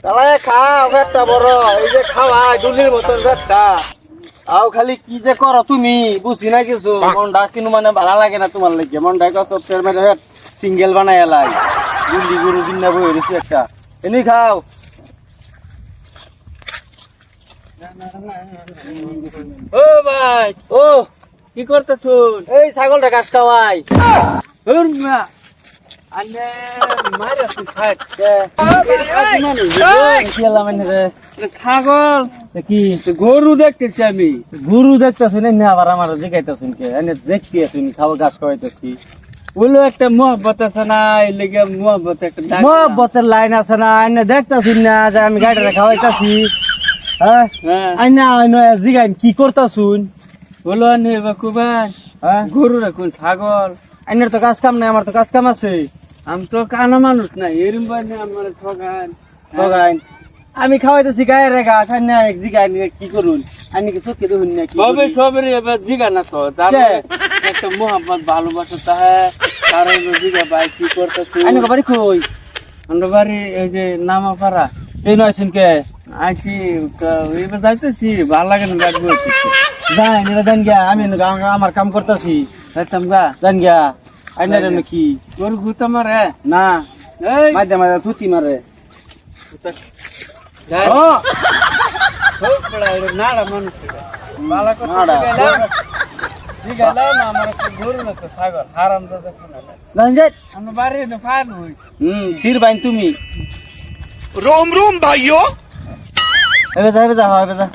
তাহলে খাও পেটটা বড়, এই যে খাওয়া ডুলির মতন পেটটা। আও খালি কি যে করো তুমি বুঝি না কিছু। মনটা কিন্তু মানে ভালো লাগে না তোমার লাগে। মনটা কত সিঙ্গেল বানাই এলাই দিল্লি গরু দিনা বই রয়েছে একটা। এনি খাও। ও ভাই, ও কি করতেছুন? এই ছাগলটা ঘাস খাওয়াই। আনে মারা তুই খাট ছাগল কি গরু দেখতেছি আমি। গুরু দেখতেছুন না আবার আমার জিগাইতেছুন কে? এনে দেখছি তুমি খাওয়া ঘাস খাওয়াইতেছি। বলো একটা মোহব্বত আছে না, এই লেগে মোহব্বত একটা ডাক দিলাম। মহব্বতের লাইন আছে না? এনে দেখতেছুন না যে আমি গাড়িটা খাওয়াইতেছি? হ্যাঁ হ্যাঁ, আইনা আইনা জিগাইন কি করতেছুন? বলো আনে বাকু ভাই, হ্যাঁ গরু রাখুন ছাগল। আইনের তো কাজ কাম নাই, আমার তো কাজ কাম আছে। আমি তো কানা মানুষ না, এরম বাই না আমার ঠগান। গাইন আমি খাওয়াইতেছি গায়ে রে ঘাস। আইনা এক জিগাইন কি করুন? আইনি কি সত্যি দেখুন না কি সবে করি? সবের এবার জিগা না তো, যার কে? একটা মোহাম্মত ভালোবাসা তাহে তার জিগা ভাই কি করতেছি। আইনি বাড়ি কই? আমরা বাড়ি এই যে নামাপাড়া এই নয় শুনকে আইছি, এবার যাইতেছি, ভালো লাগে না বাড়ি বসে। যাই নিবে দেন গিয়া। আমি আমার কাম করতেছি। যাইতাম গা দেন গিয়া। আইনারে কি গরু গুতা মারে না এই মাঝে মাঝে থুতি মারে। যাই। ও খুব বড় এটা নাড়া মানুষ এটা। ভালো কথা নাড়া। জিগাইলাম না, আমার একটা গরু না তো ছাগল হারাম দাদা শোনালে দেন যাই। আমরা বাড়ি না ফান হই। সির বাইন তুমি। रोम रोम भाइयों। এবে যা এবে যা হয় এবে যা।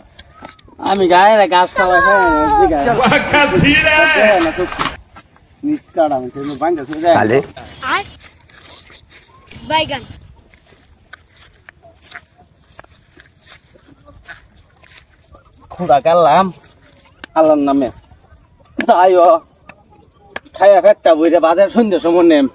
আমি গায়ে রে ঘাস খাওয়াই হ্যাঁ वाका सीन है। না তো নিষ্কাড় আমি তো বাইন্দা ছিল যায়। साले बैगन খুদা কাটলাম আল্লাহর নামে। আয়ো খাইয়া ফেটটা বইরে বাজার সন্ধ্যে সময় নেম।